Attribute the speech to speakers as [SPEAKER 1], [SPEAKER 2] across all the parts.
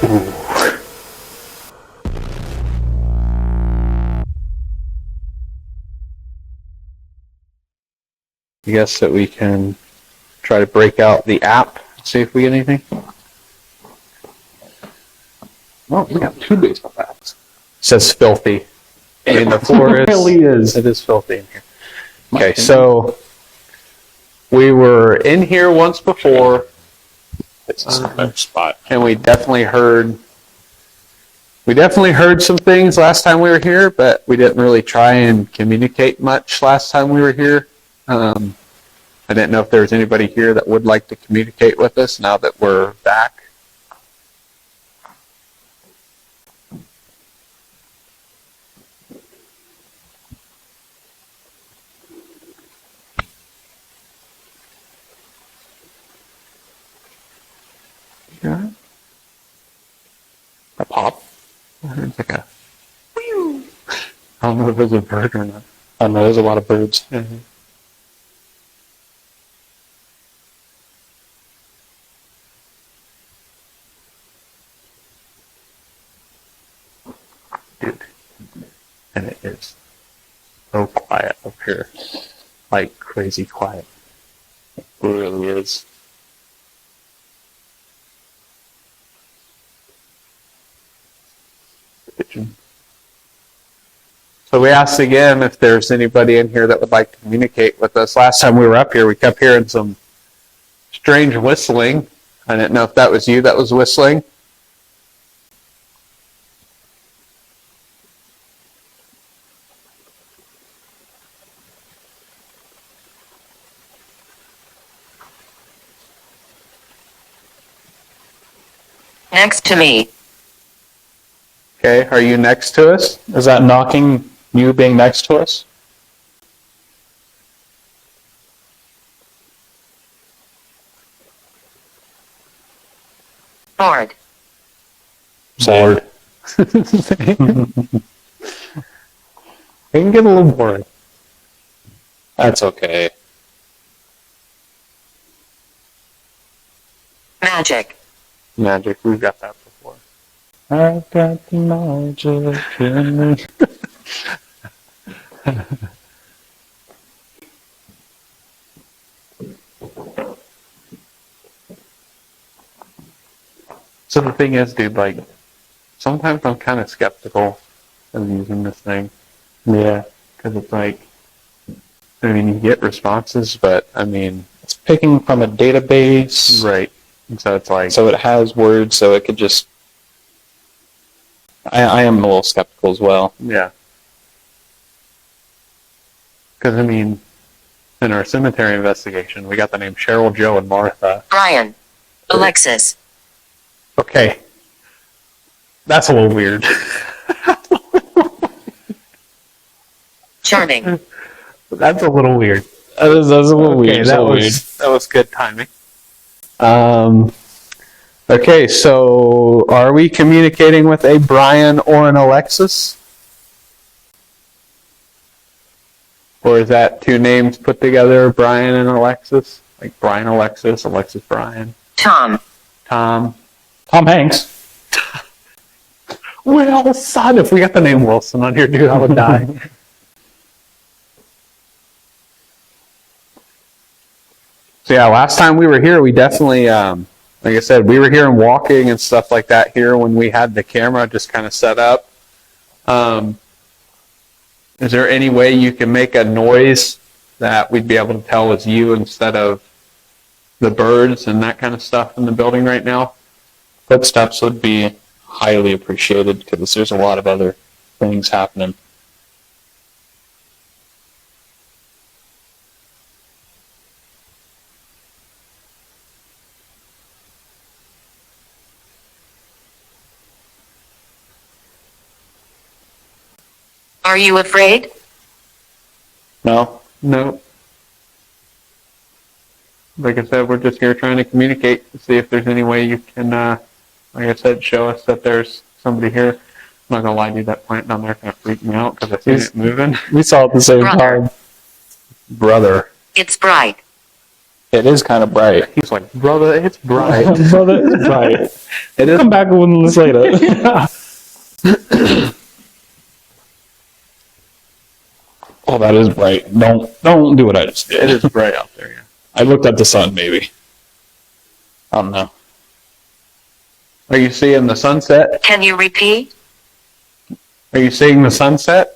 [SPEAKER 1] Ooh. I guess that we can try to break out the app, see if we get anything. Oh, we got 2 baseball bats. It says filthy. In the floor
[SPEAKER 2] It really is.
[SPEAKER 1] It is filthy in here. Okay, so we were in here once before.
[SPEAKER 2] It's a better spot.
[SPEAKER 1] And we definitely heard some things last time we were here, but we didn't really try and communicate much last time we were here. I didn't know if there was anybody here that would like to communicate with us now that we're back. Yeah. A pop? I heard like a whew. I don't know if it was a bird or not.
[SPEAKER 2] I don't know, there's a lot of birds.
[SPEAKER 1] Mm-hmm. Dude. And it is so quiet up here. Like crazy quiet.
[SPEAKER 2] It really is.
[SPEAKER 1] So we asked again if there's anybody in here that would like to communicate with us. Last time we were up here, we kept hearing some strange whistling. I didn't know if that was you that was whistling.
[SPEAKER 3] Next to me.
[SPEAKER 1] Okay, are you next to us?
[SPEAKER 2] Is that knocking you being next to us?
[SPEAKER 3] Bored.
[SPEAKER 1] Bored. It can get a little boring.
[SPEAKER 2] That's okay.
[SPEAKER 3] Magic.
[SPEAKER 1] Magic, we've got that before.
[SPEAKER 2] I got the magic in me.
[SPEAKER 1] So the thing is, dude, like, sometimes I'm kind of skeptical of using this thing.
[SPEAKER 2] Yeah.
[SPEAKER 1] Because it's like, I mean, you get responses, but, I mean...
[SPEAKER 2] It's picking from a database.
[SPEAKER 1] Right. And so it's like...
[SPEAKER 2] So it has words, so it could just... I am a little skeptical as well.
[SPEAKER 1] Yeah. Because, I mean, in our cemetery investigation, we got the name Cheryl, Joe, and Martha.
[SPEAKER 3] Brian. Alexis.
[SPEAKER 1] Okay. That's a little weird.
[SPEAKER 3] Charming.
[SPEAKER 1] That's a little weird.
[SPEAKER 2] That is a little weird.
[SPEAKER 1] That was good timing. Okay, so are we communicating with a Brian or an Alexis? Or is that 2 names put together, Brian and Alexis? Like Brian Alexis, Alexis Brian.
[SPEAKER 3] Tom.
[SPEAKER 1] Tom.
[SPEAKER 2] Tom Hanks.
[SPEAKER 1] Well, son, if we got the name Wilson on here, dude, I would die. So yeah, last time we were here, we definitely, like I said, we were here and walking and stuff like that here when we had the camera just kind of set up. Is there any way you can make a noise that we'd be able to tell was you instead of the birds and that kind of stuff in the building right now?
[SPEAKER 2] Footsteps would be highly appreciated because there's a lot of other things happening.
[SPEAKER 3] Are you afraid?
[SPEAKER 2] No?
[SPEAKER 1] No. Like I said, we're just here trying to communicate to see if there's any way you can, like I said, show us that there's somebody here. I'm not gonna lie, dude, that plant down there kind of freaked me out because I seen it moving.
[SPEAKER 2] We saw it at the same
[SPEAKER 3] Brother.
[SPEAKER 2] time.
[SPEAKER 1] Brother.
[SPEAKER 3] It's bright.
[SPEAKER 2] It is kind of bright.
[SPEAKER 1] He's like, brother, it's bright.
[SPEAKER 2] Brother, it's bright.
[SPEAKER 1] It is.
[SPEAKER 2] Come back with this later. Oh, that is bright. Don't do what I just did.
[SPEAKER 1] It is bright out there. Yeah.
[SPEAKER 2] I looked at the sun, maybe. I don't know.
[SPEAKER 1] Are you seeing the sunset?
[SPEAKER 3] Can you repeat?
[SPEAKER 1] Are you seeing the sunset?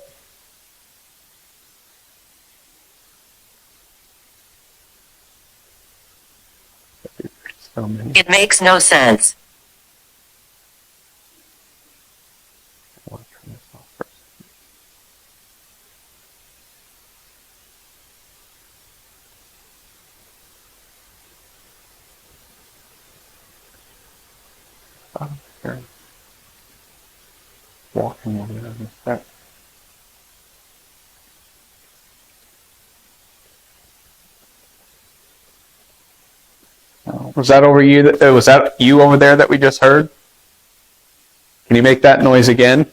[SPEAKER 1] So many.
[SPEAKER 3] It makes no sense.
[SPEAKER 1] I want to turn this off first. Oh, here. Walking over there in a sec. Was that over you? Was that you over there that we just heard? Can you make that noise again?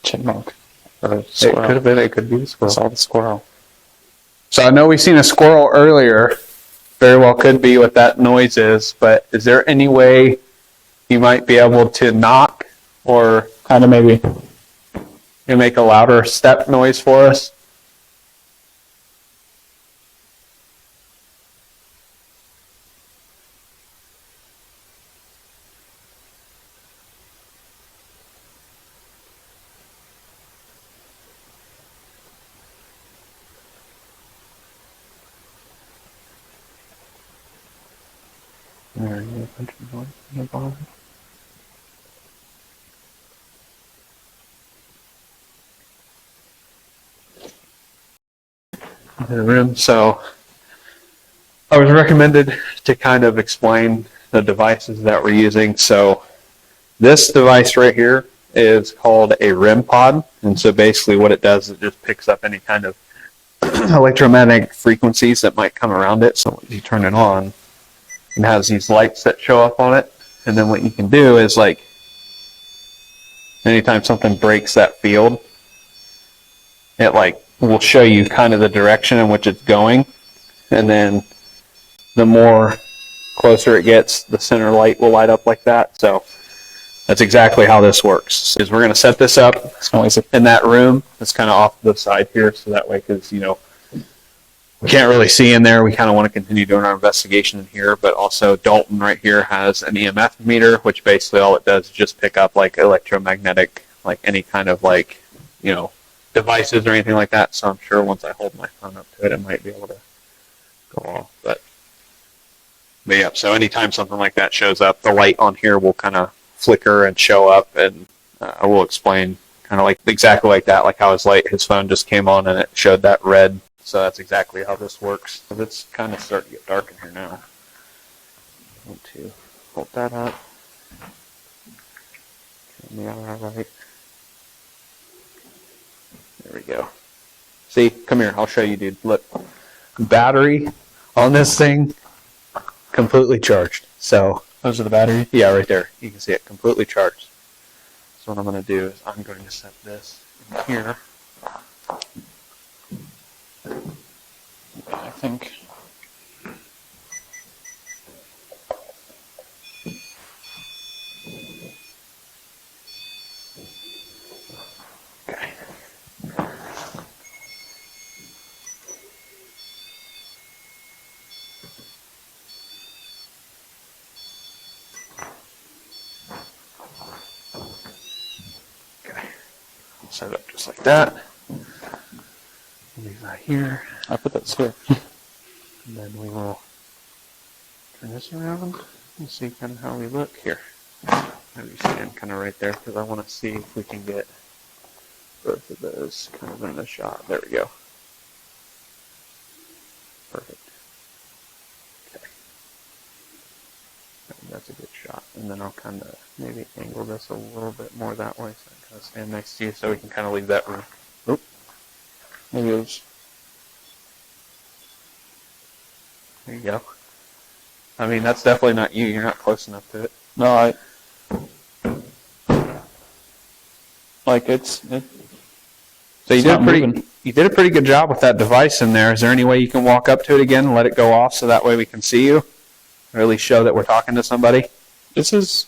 [SPEAKER 2] Chipmunk. Or
[SPEAKER 1] It
[SPEAKER 2] squirrel.
[SPEAKER 1] could have been. It could be the
[SPEAKER 2] I
[SPEAKER 1] squirrel.
[SPEAKER 2] saw the squirrel.
[SPEAKER 1] So I know we seen a squirrel earlier. Very well could be what that noise is. But is there any way you might be able to knock or
[SPEAKER 2] Kind of maybe.
[SPEAKER 1] make a louder step noise for us? There is a bunch of noise in the bottom. In the room. So I was recommended to kind of explain the devices that we're using. So this device right here is called a REM pod. And so basically what it does is it just picks up any kind of electromagnetic frequencies that might come around it. So when you turn it on, it has these lights that show up on it. And then what you can do is like anytime something breaks that field, it like will show you kind of the direction in which it's going. And then the more closer it gets, the center light will light up like that. So that's exactly how this works. Is we're going to set this up
[SPEAKER 2] It's noisy.
[SPEAKER 1] in that room. It's kind of off to the side here, so that way, because we can't really see in there. We kind of want to continue doing our investigation in here, but also Dalton right here has an EMF meter, which basically all it does is just pick up like electromagnetic, like any kind of like, devices or anything like that. So I'm sure once I hold my phone up to it, it might be able to go off. But yeah, so anytime something like that shows up, the light on here will kind of flicker and show up, and I will explain kind of like exactly like that, like how his phone just came on and it showed that red. So that's exactly how this works. So it's kind of starting to get dark in here now. I want to hold that up. Yeah, right. There we go. See, come here. I'll show you, dude. Look, battery on this thing completely charged. So
[SPEAKER 2] Those are the batteries.
[SPEAKER 1] yeah, right there. You can see it completely charged. So what I'm going to do is I'm going to set this in here.
[SPEAKER 2] I think.
[SPEAKER 1] Okay. Okay. Set it up just like that. Leave that here.
[SPEAKER 2] I put that here.
[SPEAKER 1] And then we will turn this around and see kind of how we look here. Maybe stand kind of right there because I want to see if we can get both of those kind of in the shot. There we go. Perfect. Okay. That's a good shot. And then I'll kind of maybe angle this a little bit more that way so I can kind of stand next to you so we can kind of leave that room. Oop.
[SPEAKER 2] Maybe it was.
[SPEAKER 1] There you go. I mean, that's definitely not you. You're not close enough to it.
[SPEAKER 2] No, Like
[SPEAKER 1] So you
[SPEAKER 2] It's
[SPEAKER 1] did
[SPEAKER 2] not moving.
[SPEAKER 1] you did a pretty good job with that device in there. Is there any way you can walk up to it again and let it go off so that way we can see you? Or at least show that we're talking to somebody?
[SPEAKER 2] This is.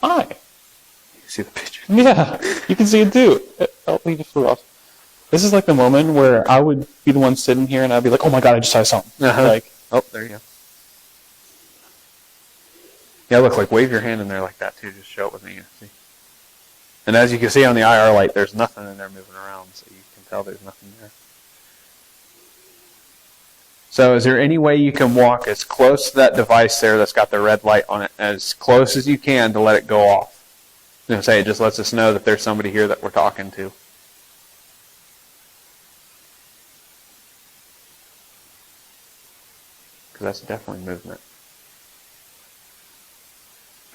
[SPEAKER 2] Hi.
[SPEAKER 1] You see the picture?
[SPEAKER 2] Yeah, you can see it too. I'll leave it for off. This is like the moment where I would be the one sitting here and I'd be like, oh my god, I just saw something. Like,
[SPEAKER 1] Oh, there you go. Yeah, look, like wave your hand in there like that too. Just show it with me. See? And as you can see on the IR light, there's nothing in there moving around, so you can tell there's nothing there. So is there any way you can walk as close to that device there that's got the red light on it, as close as you can to let it go off? You know, say it just lets us know that there's somebody here that we're talking to. Because that's definitely movement.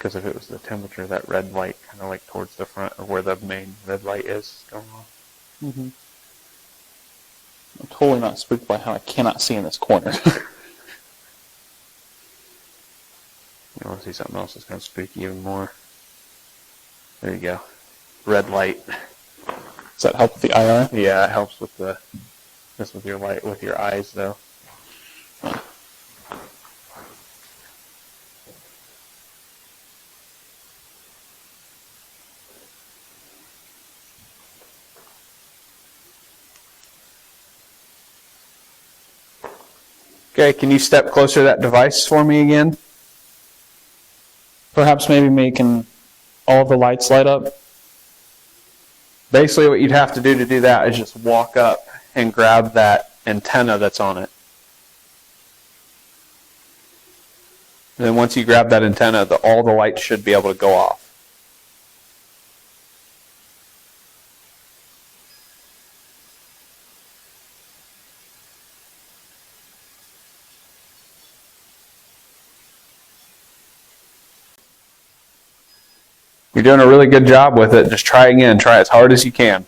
[SPEAKER 1] Because if it was the temperature, that red light kind of like towards the front or where the main red light is going off.
[SPEAKER 2] mm-hmm. I'm totally not spooked by how I cannot see in this corner.
[SPEAKER 1] You want to see something else that's going to spook you even more? There you go. Red light.
[SPEAKER 2] Does that help with the IR?
[SPEAKER 1] Yeah, it helps with with your light, with your eyes though. Okay, can you step closer to that device for me again?
[SPEAKER 2] Perhaps maybe making all the lights light up.
[SPEAKER 1] Basically what you'd have to do that is just walk up and grab that antenna that's on it. And then once you grab that antenna, all the lights should be able to go off. You're doing a really good job with it. Just try again. Try as hard as you can.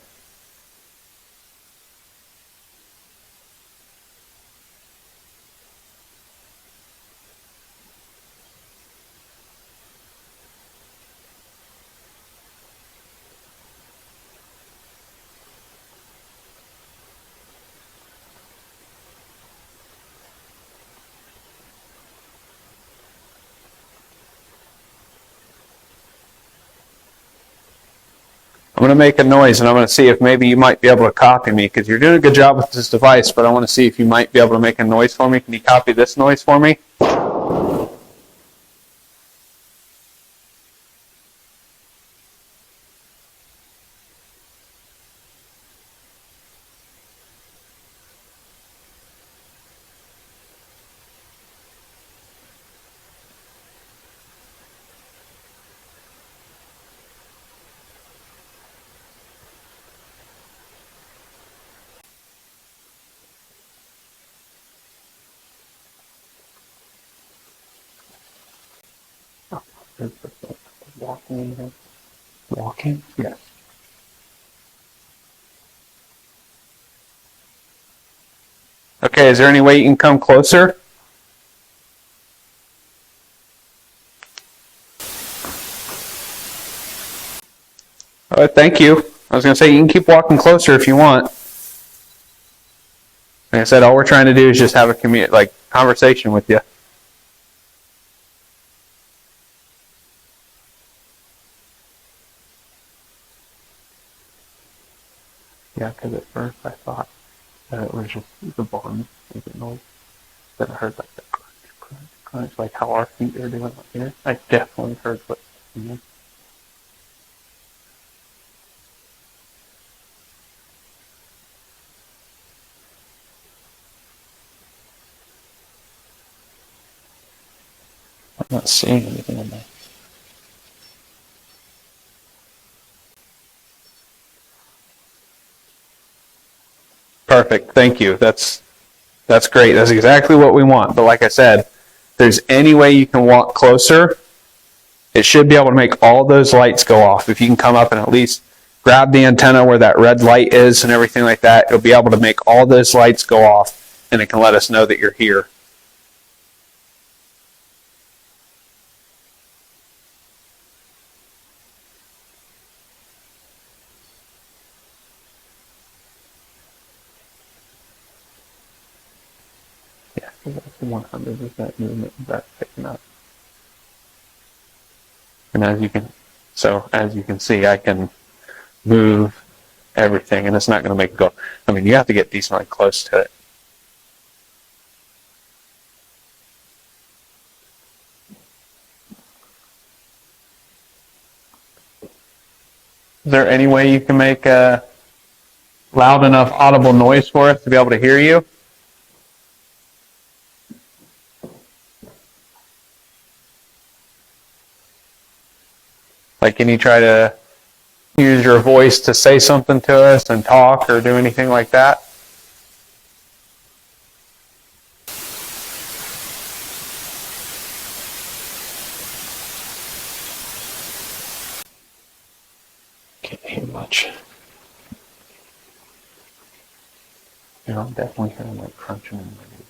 [SPEAKER 1] I'm going to make a noise and I'm going to see if maybe you might be able to copy me because you're doing a good job with this device, but I want to see if you might be able to make a noise for me. Can you copy this noise for me?
[SPEAKER 2] Walking.
[SPEAKER 1] Walking? Yes. Okay, is there any way you can come closer? All right, thank you. I was going to say you can keep walking closer if you want. Like I said, all we're trying to do is just have a conversation with you. Yeah, because at first I thought that it was just the barn making noise. Then I heard like the crunch, crunch, crunch, like how our feet are doing up here. I definitely heard footsteps.
[SPEAKER 2] I'm not seeing anything in there.
[SPEAKER 1] Perfect. Thank you. That's great. That's exactly what we want. But like I said, if there's any way you can walk closer, it should be able to make all those lights go off. If you can come up and at least grab the antenna where that red light is and everything like that, it'll be able to make all those lights go off and it can let us know that you're here.
[SPEAKER 2] 100 is that movement that's picking up. And as you can see, I can move everything, and it's not going to make it go. I mean, you have to get decently close to it. Is there any way you can make a loud enough audible noise for us to be able to hear you? Like, can you try to use your voice to say something to us and talk or do anything like that? Can't hear much. You know, I'm definitely hearing like crunching in my ears.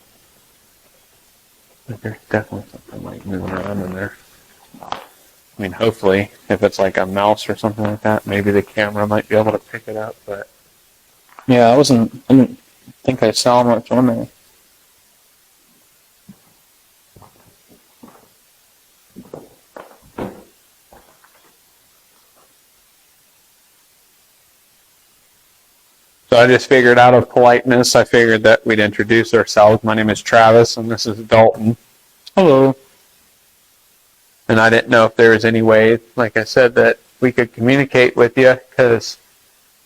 [SPEAKER 2] Like there's definitely something like moving around in there. I mean, hopefully, if it's like a mouse or something like that, maybe the camera might be able to pick it up, but... Yeah, I didn't think I saw much on there. So I just figured out of politeness, I figured that we'd introduce ourselves. My name is Travis, and this is Dalton. Hello. And I didn't know if there was any way, like I said, that we could communicate with you, because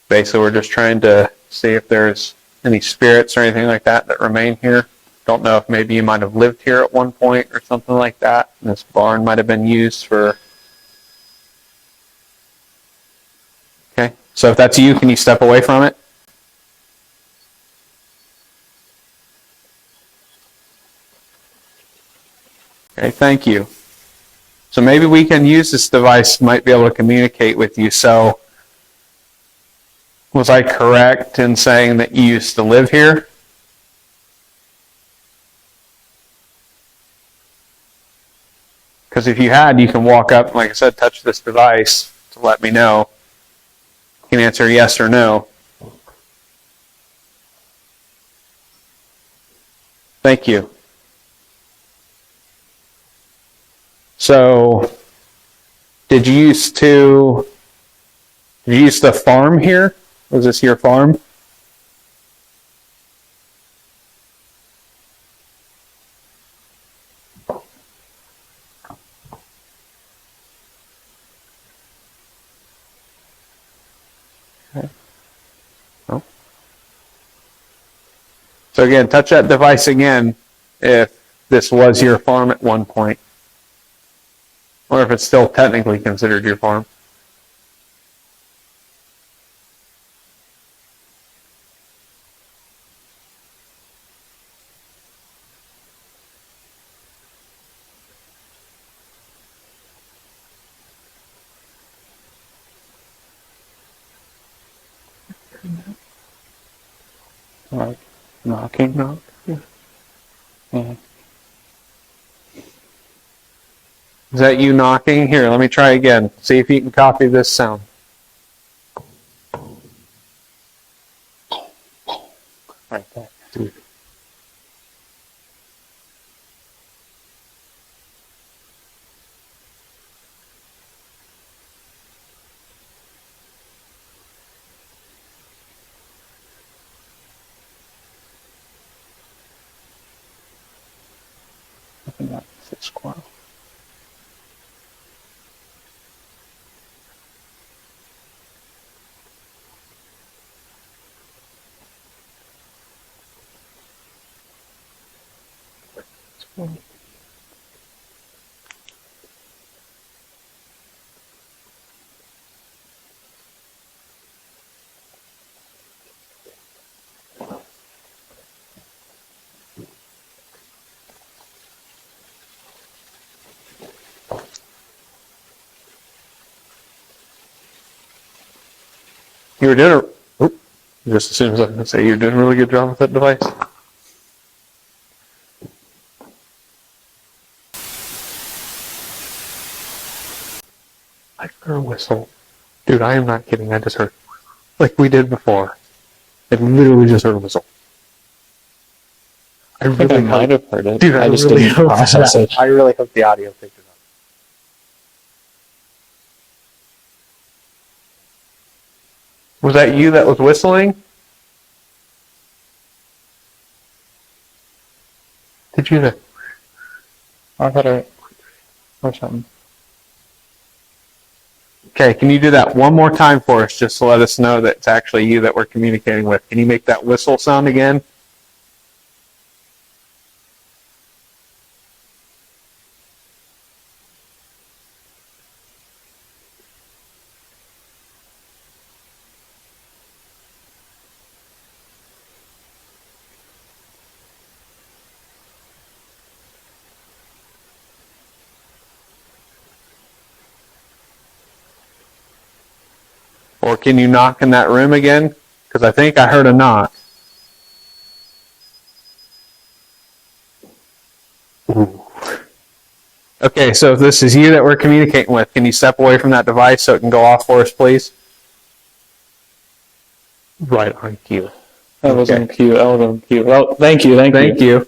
[SPEAKER 2] basically we're just trying to see if there's any spirits or anything like that that remain here. Don't know if maybe you might have lived here at one point or something like that. And this barn might have been used for... Okay, so if that's you, can you step away from it? Okay, thank you. So maybe we can use this device, might be able to communicate with you. So was I correct in saying that you used to live here? Because if you had, you can walk up, like I said, touch this device to let me know. You can answer yes or no. Thank you. So, did you used to farm here? Was this your farm? Okay. Oh. So again, touch that device again if this was your farm at one point. Or if it's still technically considered your farm. Like knocking, knock? Yeah. Yeah. Is that you knocking? Here, let me try again. See if you can copy this sound. Right there. Nothing like this squirrel. You were doing just as soon as I was going to say, you're doing a really good job with that device. I heard a whistle. Dude, I am not kidding. I just heard, like we did before. I literally just heard a whistle.
[SPEAKER 1] I
[SPEAKER 4] think I might have heard it.
[SPEAKER 1] Dude, I
[SPEAKER 4] just
[SPEAKER 1] really
[SPEAKER 4] didn't
[SPEAKER 1] hope
[SPEAKER 4] process
[SPEAKER 1] that.
[SPEAKER 4] it.
[SPEAKER 1] I really hope the audio picked it up. Was that you that was whistling? Did you?
[SPEAKER 4] I thought I or something.
[SPEAKER 1] Okay, can you do that one more time for us, just to let us know that it's actually you that we're communicating with? Can you make that whistle sound again? Or can you knock in that room again? Because I think I heard a knock. Ooh. Okay, so if this is you that we're communicating with, can you step away from that device so it can go off for us, please? Right on cue.
[SPEAKER 4] That was
[SPEAKER 1] Okay.
[SPEAKER 4] on cue. That was on cue. Well, thank you.
[SPEAKER 1] Thank you.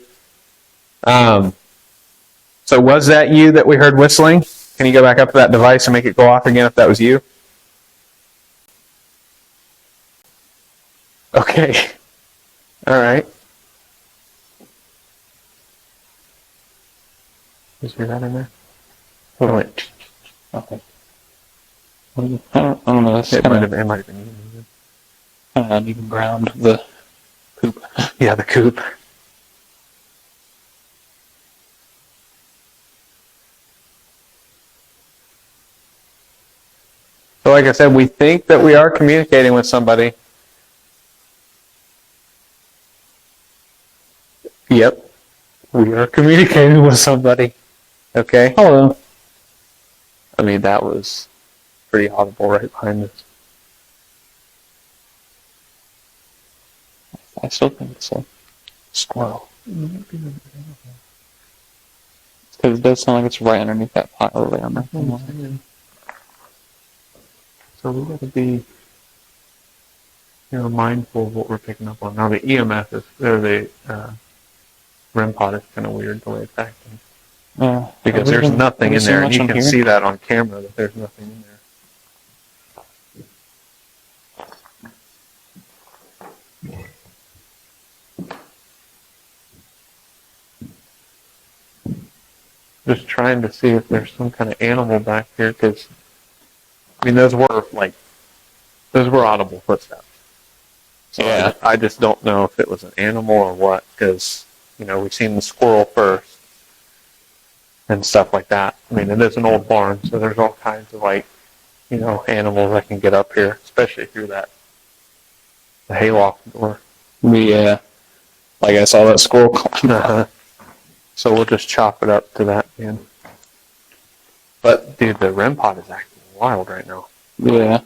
[SPEAKER 1] So was that you that we heard whistling? Can you go back up to that device and make it go off again if that was you? Okay. All right. Is there that in there? Oh, wait.
[SPEAKER 4] Okay. I don't know. That's
[SPEAKER 1] It
[SPEAKER 4] kind
[SPEAKER 1] might
[SPEAKER 4] of
[SPEAKER 1] have been you.
[SPEAKER 4] uneven ground. The poop.
[SPEAKER 1] Yeah, the coop. So like I said, we think that we are communicating with somebody. Yep. We are communicating with somebody. Okay.
[SPEAKER 4] Hello.
[SPEAKER 1] I mean, that was pretty audible right behind us.
[SPEAKER 4] I still think it's a squirrel. Because it does sound like it's right underneath that pile there.
[SPEAKER 1] So we got to be, mindful of what we're picking up on. Now the EMF is, or the REM pod is kind of weird the way it's acting. Because there's nothing in there, and you can see that on camera that there's nothing in there. Just trying to see if there's some kind of animal back here, because I mean those were audible footsteps. So
[SPEAKER 4] Yeah.
[SPEAKER 1] I just don't know if it was an animal or what, because we've seen the squirrel first and stuff like that. I mean, it is an old barn, so there's all kinds of animals that can get up here, especially through the hayloft door.
[SPEAKER 4] Yeah. Like I saw that squirrel climb up.
[SPEAKER 1] Uh-huh. So we'll just chop it up to that, man. But dude, the REM pod is acting wild right now.
[SPEAKER 4] Yeah.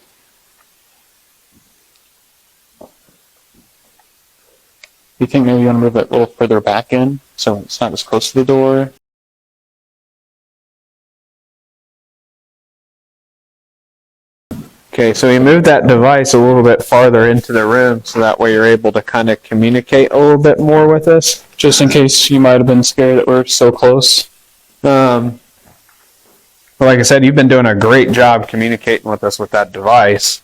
[SPEAKER 4] You think maybe you want to move it a little further back in so it's not as close to the door?
[SPEAKER 1] Okay, so we moved that device a little bit farther into the room so that way you're able to kind of communicate a little bit more with us.
[SPEAKER 4] Just in case you might have been scared that we're so close.
[SPEAKER 1] Well, like I said, you've been doing a great job communicating with us with that device.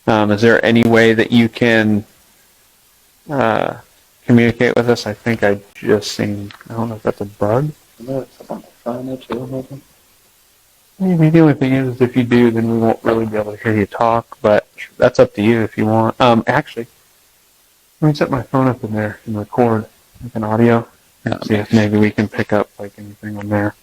[SPEAKER 1] Is there any way that you can communicate with us? I think I just seen, I don't know if that's a bug. Maybe the only thing is if you do, then we won't really be able to hear you talk, but that's up to you if you want. Actually, let me set my phone up in there and record like an audio. See if maybe we can pick up like anything on there.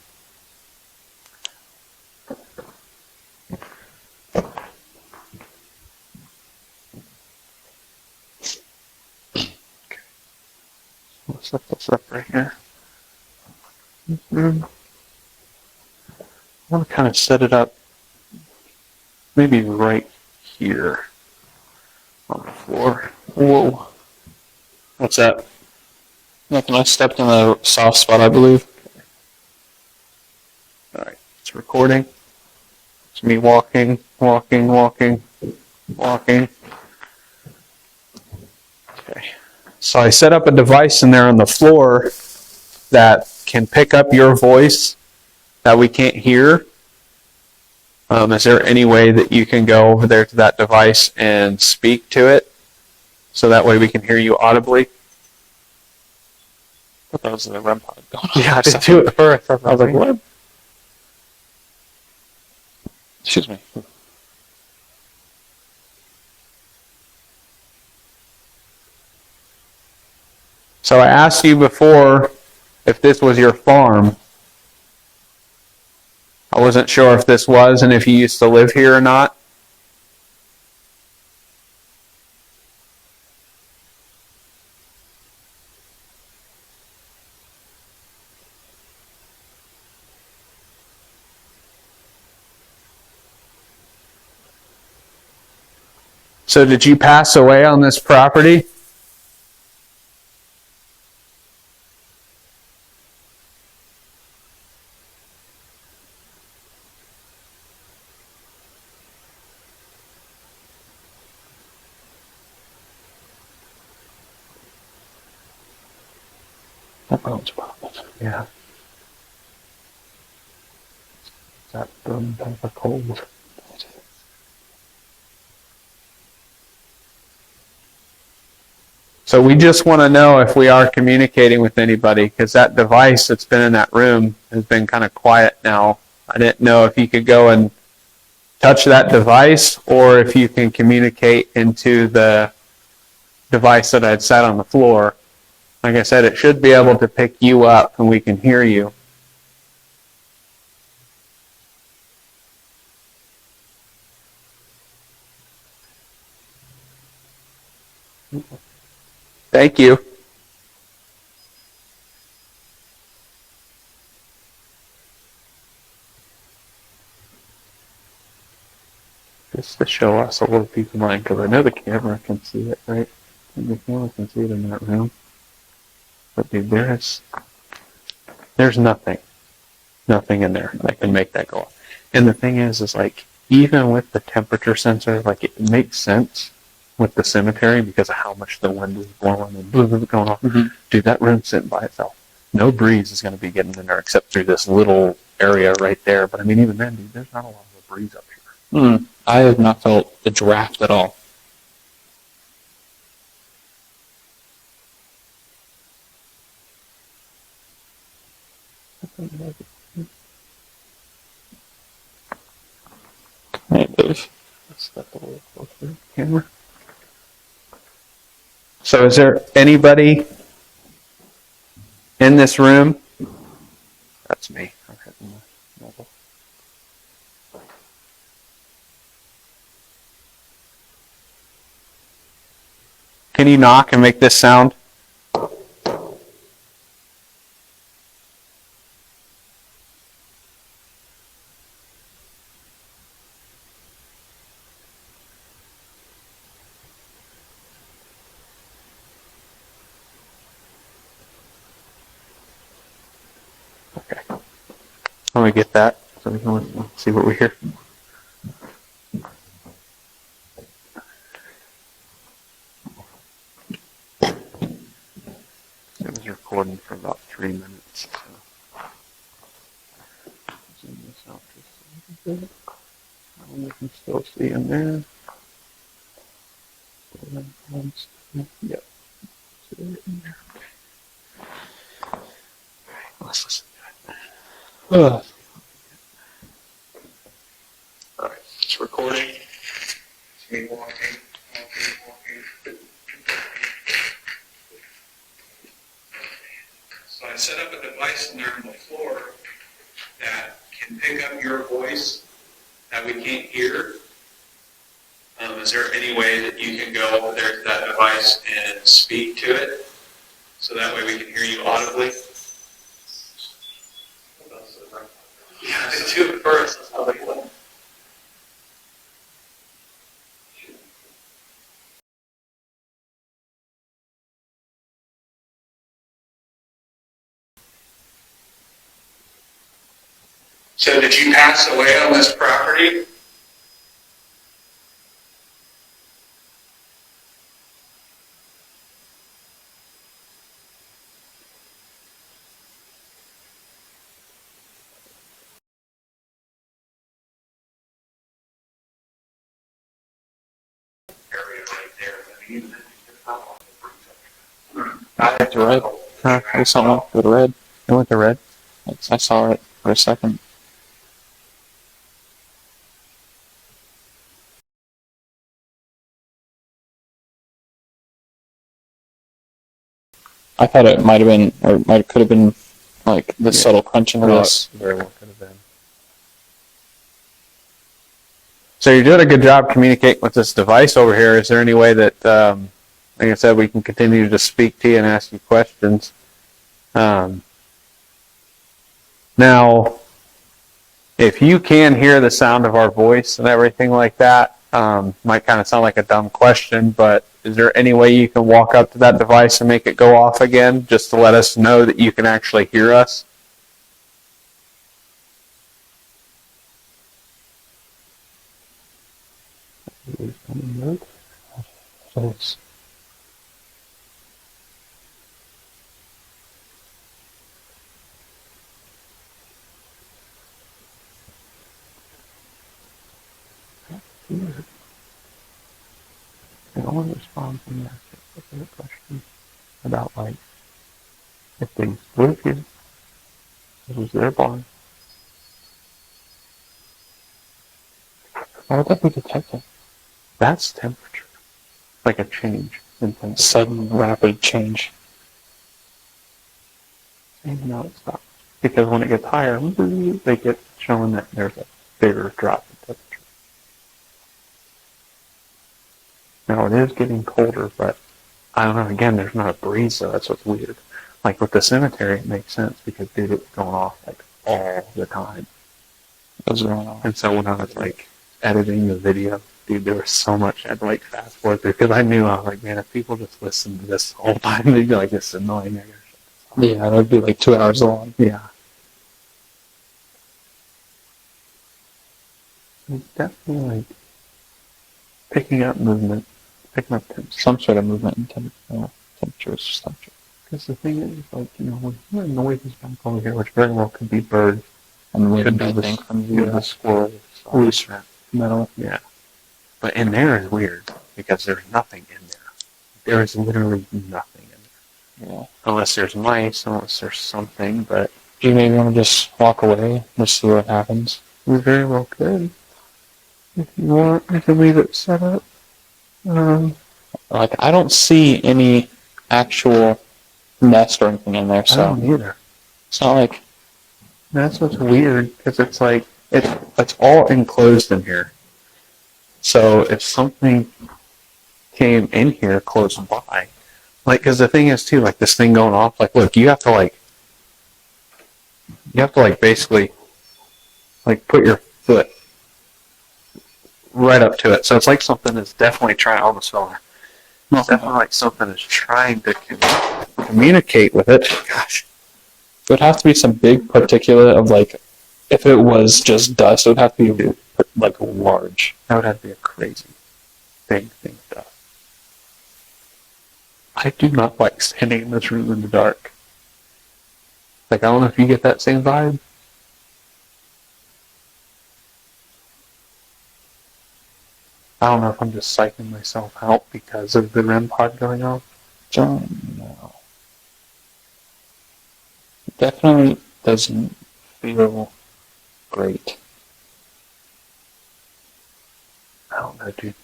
[SPEAKER 1] We'll set this up right here. I want to kind of set it up maybe right here on the floor.
[SPEAKER 4] Whoa.
[SPEAKER 1] What's that?
[SPEAKER 4] Nothing. I stepped in a soft spot, I believe.
[SPEAKER 1] All right, it's recording. It's me walking. Okay.
[SPEAKER 2] So I set up a device in there on the floor that can pick up your voice that we can't hear. Is there any way that you can go over there to that device and speak to it so that way we can hear you audibly?
[SPEAKER 4] I thought that was the REM pod going on.
[SPEAKER 2] Yeah, I did too at first.
[SPEAKER 4] I was like, what? Excuse me.
[SPEAKER 2] So I asked you before if this was your farm. I wasn't sure if this was and if you used to live here or not. So did you pass away on this property?
[SPEAKER 4] That phone's popping.
[SPEAKER 2] Yeah. That room has a cold. So we just want to know if we are communicating with anybody because that device that's been in that room has been kind of quiet now. I didn't know if you could go and touch that device or if you can communicate into the device that I had set on the floor. Like I said, it should be able to pick you up and we can hear you. Thank you. Just to show us a little peace of mind, because I know the camera can see it, right? And the camera can see it in that room. But dude, there's nothing in there that can make that go off. And the thing is like, even with the temperature sensor, like it makes sense with the cemetery because of how much the wind is blowing and going off.
[SPEAKER 4] Mm-hmm.
[SPEAKER 2] Dude, that room's sitting by itself. No breeze is going to be getting in there except through this little area right there. But I mean, even then, dude, there's not a lot of breeze up here.
[SPEAKER 4] I have not felt the draft at all. Kind of.
[SPEAKER 2] Step a little closer to the camera. So is there anybody in this room? That's me. I'm hitting the mobile. Can you knock and make this sound? Okay. Let me get that so we can see what we hear. It was recording for about 3 minutes. So. Zoom this out just a little bit. You can still see in there. Yep. See it in there. Let's listen to it.
[SPEAKER 4] Ugh.
[SPEAKER 2] All right, it's recording. It's me walking. So I set up a device in there on the floor that can pick up your voice that we can't hear. Is there any way that you can go over there to that device and speak to it so that way we can hear you audibly? Yeah, I did too at first. That's how they went. So did you pass away on this property?
[SPEAKER 1] area right there. I mean, even it's not all
[SPEAKER 4] It's red.
[SPEAKER 1] Huh?
[SPEAKER 4] I saw one with red.
[SPEAKER 1] It went to red.
[SPEAKER 4] I saw it for a second. I thought it might have been, or could have been, like the subtle crunching of this.
[SPEAKER 1] Very well could have been. So you're doing a good job communicating with this device over here. Is there any way that, like I said, we can continue to speak to you and ask you questions? Now, if you can hear the sound of our voice and everything like that, might kind of sound like a dumb question, but is there any way you can walk up to that device and make it go off again, just to let us know that you can actually hear us?
[SPEAKER 2] They only respond when you ask a question about, like, if they live here, this is their barn.
[SPEAKER 4] Why would that be detected?
[SPEAKER 2] That's temperature. Like a change in temperature.
[SPEAKER 4] Sudden, rapid change.
[SPEAKER 2] And now it stops. Because when it gets higher, they get showing that there's a bigger drop in temperature. Now it is getting colder, but I don't know, again, there's not a breeze, so that's what's weird. Like with the cemetery, it makes sense because, dude, it's going off like all the time.
[SPEAKER 4] Those are going on.
[SPEAKER 2] And so when I was like editing the video, dude, there was so much I had to like fast forward through because I knew, I was like, man, if people just listen to this the whole time, they'd be like, this is annoying. I gotta shut this off.
[SPEAKER 4] Yeah, that would be like 2 hours long.
[SPEAKER 2] Yeah. It's definitely like picking up movement, picking up temperature.
[SPEAKER 4] Some sort of movement in temperature is just not true.
[SPEAKER 2] Because the thing is, like, you know, when you hear noises back over here, which very well could be birds,
[SPEAKER 4] And
[SPEAKER 2] could
[SPEAKER 4] wind,
[SPEAKER 2] be
[SPEAKER 4] I
[SPEAKER 2] the,
[SPEAKER 4] think, from
[SPEAKER 2] the squirrels,
[SPEAKER 4] loose
[SPEAKER 2] that.
[SPEAKER 4] metal.
[SPEAKER 2] Yeah. But in there is weird because there's nothing in there. There is literally nothing in there.
[SPEAKER 4] Yeah.
[SPEAKER 2] Unless there's mice, unless there's something, but
[SPEAKER 4] Do you maybe want to just walk away, just see what happens?
[SPEAKER 2] we very well could. If you want, we can leave it set up.
[SPEAKER 4] Like, I don't see any actual nest or anything in there,
[SPEAKER 2] I
[SPEAKER 4] so
[SPEAKER 2] don't either.
[SPEAKER 4] it's not like,
[SPEAKER 2] That's what's weird, because it's like, it's all enclosed in here. So if something came in here close by, like, because the thing is too, like this thing going off, like, look, you have to like basically, like, put your foot right up to it. So it's like something is definitely trying, almost fell there. It's definitely like something is trying to communicate with it. Gosh.
[SPEAKER 4] it would have to be some big particulate of, like, if it was just dust, it would have to be, like, large.
[SPEAKER 2] That would have to be a crazy big thing stuff. I do not like standing in this room in the dark. Like, I don't know if you get that same vibe. I don't know if I'm just psyching myself out because of the REM pod going off.
[SPEAKER 4] Don't know. It definitely doesn't feel great.
[SPEAKER 2] I don't know, dude.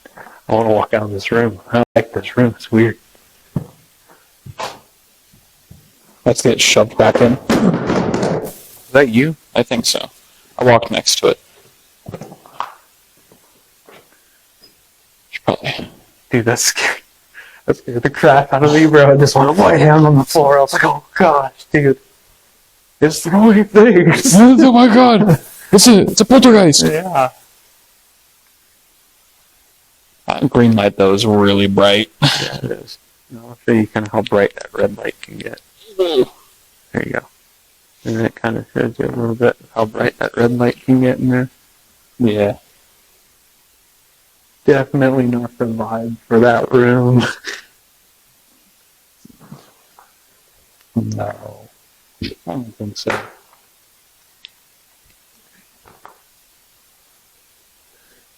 [SPEAKER 2] I want to walk out of this room. I don't like this room. It's weird.
[SPEAKER 4] Let's get shoved back in.
[SPEAKER 2] Is that you?
[SPEAKER 4] I think so. I walked next to it. Should probably.
[SPEAKER 2] Dude, that's scary. That scared the crap out of me, bro. I just want to lay down on the floor. I was like, oh gosh, dude. It's throwing things.
[SPEAKER 4] Oh my god! It's a poltergeist!
[SPEAKER 2] Yeah.
[SPEAKER 4] Green light though is really bright.
[SPEAKER 2] Yeah, it is. I'll show you kind of how bright that red light can get. There you go. And it kind of shows you a little bit of how bright that red light can get in there.
[SPEAKER 4] Yeah.
[SPEAKER 2] Definitely not the vibe for that room.
[SPEAKER 4] No. I don't think so.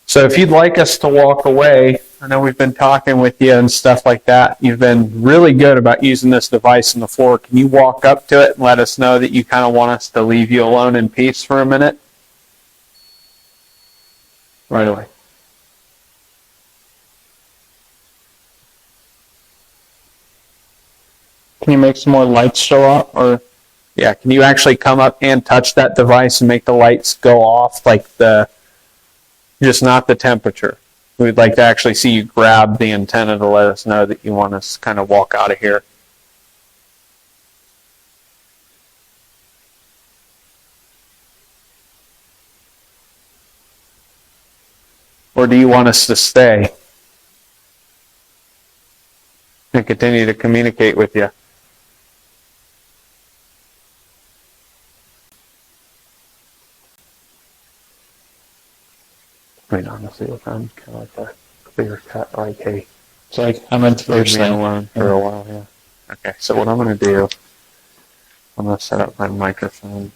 [SPEAKER 1] So if you'd like us to walk away,
[SPEAKER 2] I know we've been talking with you and stuff like that. You've been really good about using this device on the floor. Can you walk up to it and let us know that you kind of want us to leave you alone in peace for a minute? Right away.
[SPEAKER 4] Can you make some more lights show up? Or
[SPEAKER 2] Yeah, can you actually come up and touch that device and make the lights go off, like just not the temperature? We'd like to actually see you grab the antenna to let us know that you want us to kind of walk out of here. Or do you want us to stay and continue to communicate with you? I mean, honestly, if I'm kind of like a clear cut, like, hey,
[SPEAKER 4] so like I meant
[SPEAKER 2] leave
[SPEAKER 4] first
[SPEAKER 2] me
[SPEAKER 4] thing.
[SPEAKER 2] alone for a while, yeah. Okay, so what I'm going to do, I'm going to set up my microphone.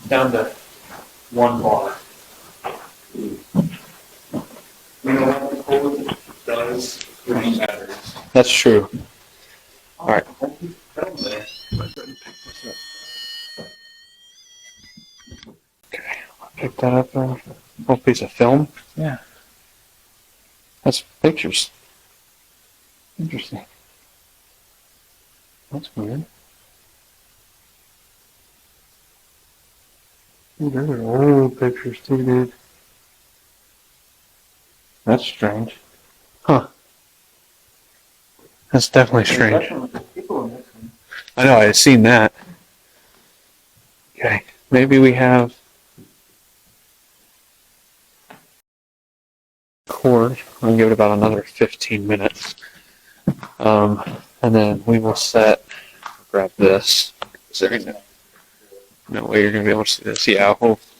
[SPEAKER 2] Down to one bar. You know what the code does with these batteries?
[SPEAKER 4] That's true.
[SPEAKER 2] All right. Okay, I'll pick that up then. Whole piece of film.
[SPEAKER 4] Yeah.
[SPEAKER 2] That's pictures. Interesting. That's weird. Ooh, those are old pictures too, dude. That's strange. Huh. That's definitely strange. I know, I've seen that. Okay, maybe we have cord. I'll give it about another 15 minutes. And then we will grab this. Is there no way you're going to be able to see this? Yeah,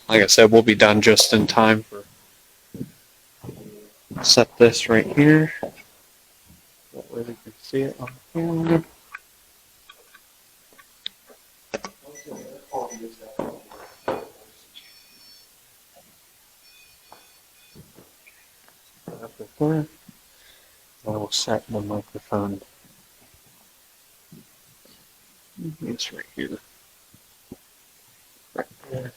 [SPEAKER 2] like I said, we'll be done just in time for set this right here. That way we can see it on camera. Then we'll set the microphone. It's right here. Right there.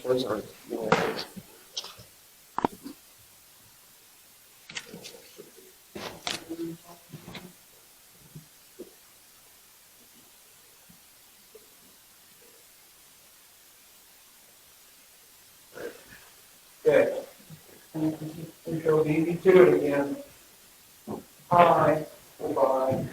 [SPEAKER 2] Those are good. We go easy to it again. Hi. Bye.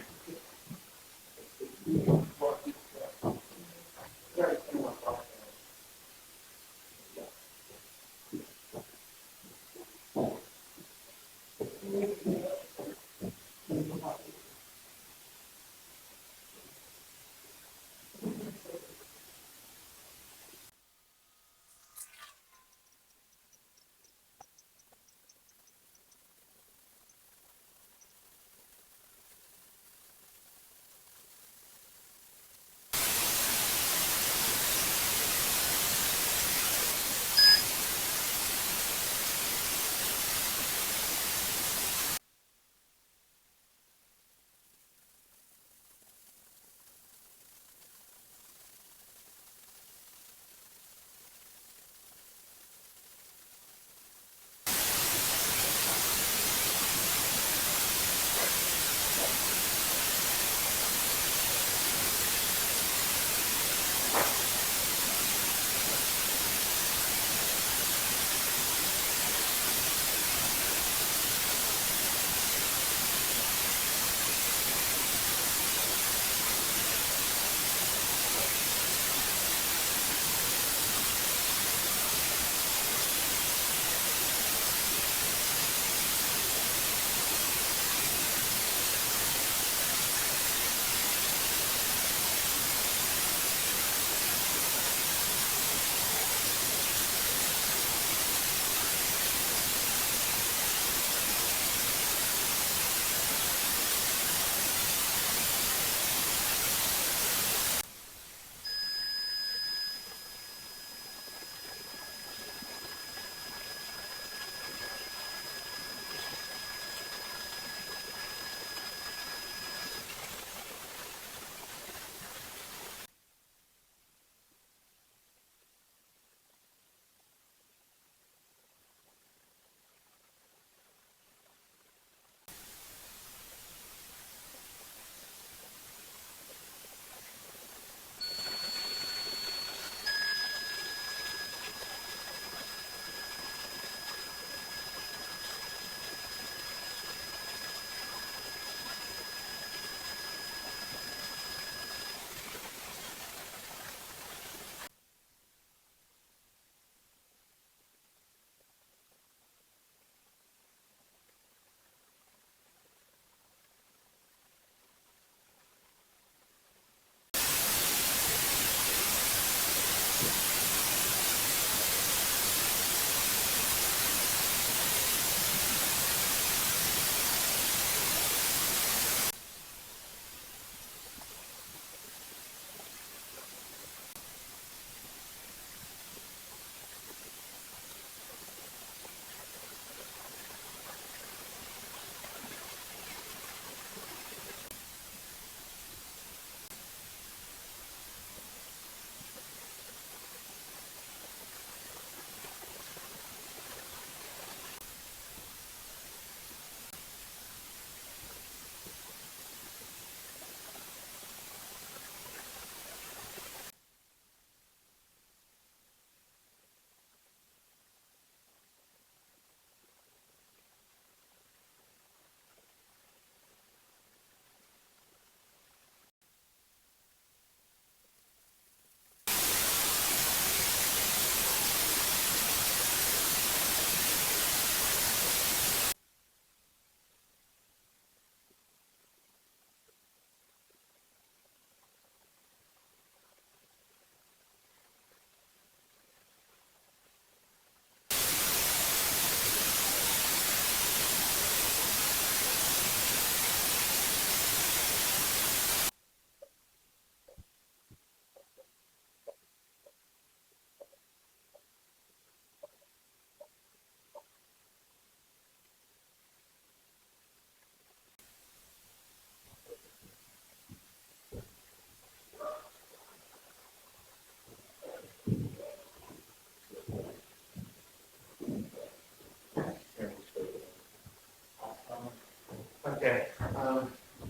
[SPEAKER 2] Okay.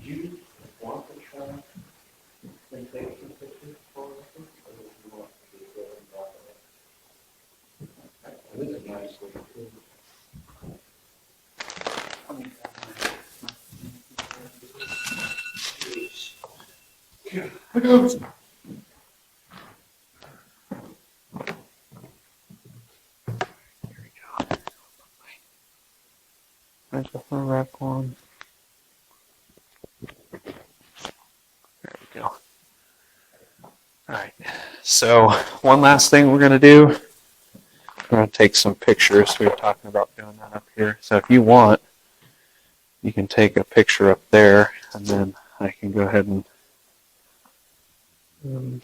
[SPEAKER 2] You want to try and take some pictures for us? Or do you want to do it and drop it? This is nice. There's the front rack one. There we go. Alright, so one last thing we're going to do. We're going to take some pictures. We were talking about doing that up here. So if you want, you can take a picture up there, and then I can go ahead and move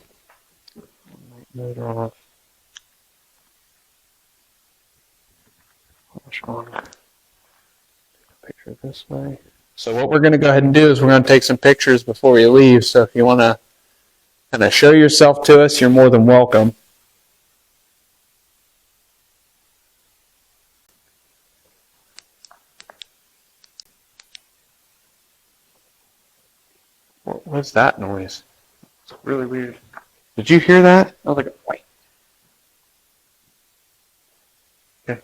[SPEAKER 2] it off. Flash on. Take a picture this way. So what we're going to go ahead and do is we're going to take some pictures before you leave. So if you want to kind of show yourself to us, you're more than welcome. What was that noise? It's really weird. Did you hear that? I was like, wait. Okay.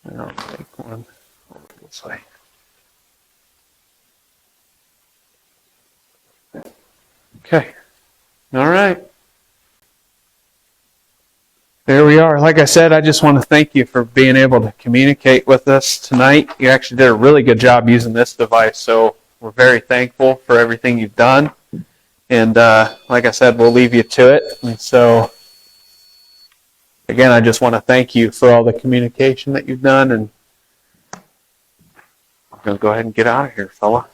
[SPEAKER 2] And I'll take one over this way. Okay. All right. There we are. Like I said, I just want to thank you for being able to communicate with us tonight. You actually did a really good job using this device, so we're very thankful for everything you've done. And like I said, we'll leave you to it. And so, again, I just want to thank you for all the communication that you've done. And I'm going to go ahead and get out of here, fella.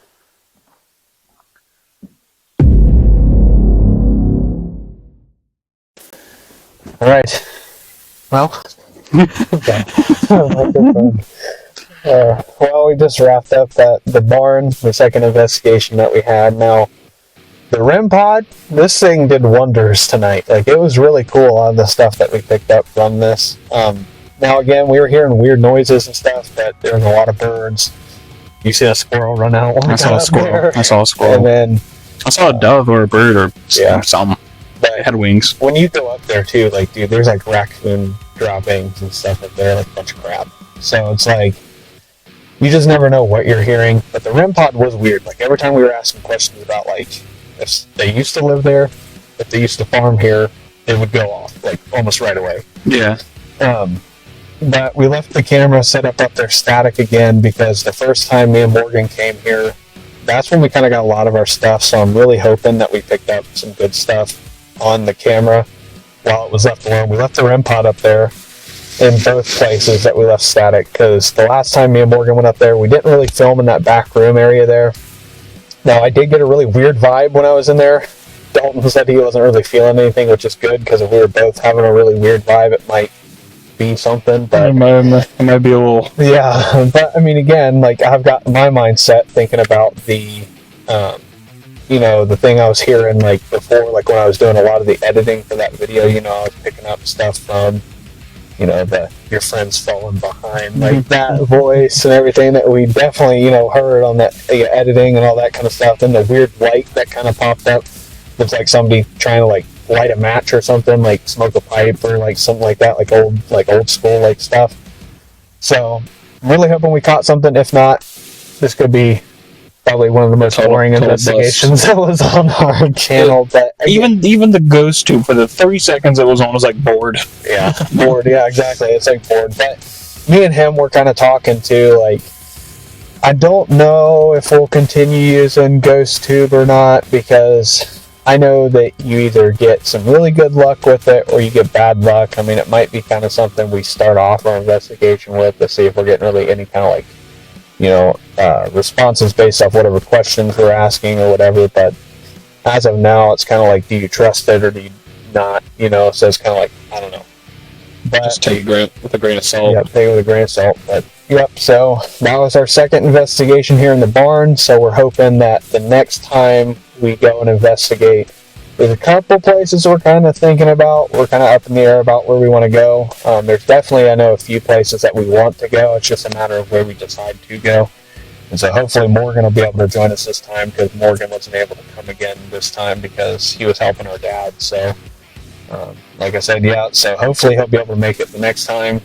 [SPEAKER 5] All right. Well, well, we just wrapped up the barn, the second investigation that we had. Now, the REM pod, this thing did wonders tonight. Like, it was really cool, a lot of the stuff that we picked up from this. Now, again, we were hearing weird noises and stuff, but there was a lot of birds. You see a squirrel run out.
[SPEAKER 4] I saw a squirrel. I saw a squirrel.
[SPEAKER 5] And then
[SPEAKER 4] I saw a dove or a bird or
[SPEAKER 5] Yeah.
[SPEAKER 4] something.
[SPEAKER 5] but
[SPEAKER 4] It had wings.
[SPEAKER 5] when you go up there too, like, dude, there's like raccoon droppings and stuff up there, like a bunch of crap. So it's like, you just never know what you're hearing. But the REM pod was weird. Like, every time we were asking questions about, like, if they used to live there, if they used to farm here, it would go off, like, almost right away.
[SPEAKER 4] Yeah.
[SPEAKER 5] But we left the camera set up there static again because the first time me and Morgan came here, that's when we kind of got a lot of our stuff. So I'm really hoping that we picked up some good stuff on the camera while it was left alone. We left the REM pod up there in both places that we left static because the last time me and Morgan went up there, we didn't really film in that back room area there. Now, I did get a really weird vibe when I was in there. Dalton said he wasn't really feeling anything, which is good because if we were both having a really weird vibe, it might be something. But
[SPEAKER 4] It might be a little.
[SPEAKER 5] yeah, but I mean, again, like, I've got my mindset thinking about the, you know, the thing I was hearing, like, before, like, when I was doing a lot of the editing for that video, you know, I was picking up stuff from, you know, your friends falling behind, like, that voice and everything that we definitely, you know, heard on that editing and all that kind of stuff. Then the weird light that kind of popped up looks like somebody trying to, like, light a match or something, like smoke a pipe or like something like that, like old school like stuff. So I'm really hoping we caught something. If not, this could be probably one of the most boring investigations that was on our channel. But
[SPEAKER 4] Even the ghost tube for the 30 seconds it was on was like bored.
[SPEAKER 5] yeah, bored. Yeah, exactly. It's like bored. But me and him were kind of talking too. Like, I don't know if we'll continue using ghost tube or not because I know that you either get some really good luck with it or you get bad luck. I mean, it might be kind of something we start off our investigation with to see if we're getting really any kind of, like, you know, responses based off whatever questions we're asking or whatever. But as of now, it's kind of like, do you trust it or do you not? You know, so it's kind of like, I don't know. But
[SPEAKER 4] Just take it with a grain of salt.
[SPEAKER 5] yeah, take it with a grain of salt. But yep, so that was our second investigation here in the barn. So we're hoping that the next time we go and investigate, there's a couple places we're kind of thinking about. We're kind of up in the air about where we want to go. There's definitely, I know, a few places that we want to go. It's just a matter of where we decide to go. And so hopefully Morgan will be able to join us this time, because Morgan wasn't able to come again this time because he was helping our dad. So, like I said, yeah, so hopefully he'll be able to make it the next time.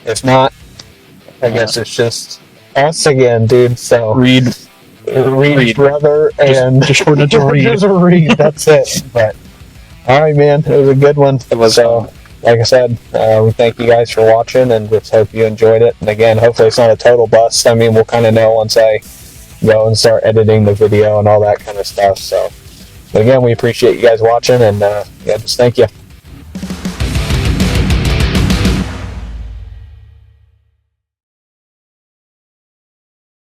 [SPEAKER 5] If not, I guess it's just us again, dude. So
[SPEAKER 4] Reed.
[SPEAKER 5] brother, and
[SPEAKER 4] Just shorten it to Reed.
[SPEAKER 5] just Reed. That's it. But all right, man, it was a good one.
[SPEAKER 2] It was,
[SPEAKER 5] so. Like I said, we thank you guys for watching, and just hope you enjoyed it. And again, hopefully it's not a total bust. I mean, we'll kind of know once I go and start editing the video and all that kind of stuff. So, but again, we appreciate you guys watching, and yeah, just thank you.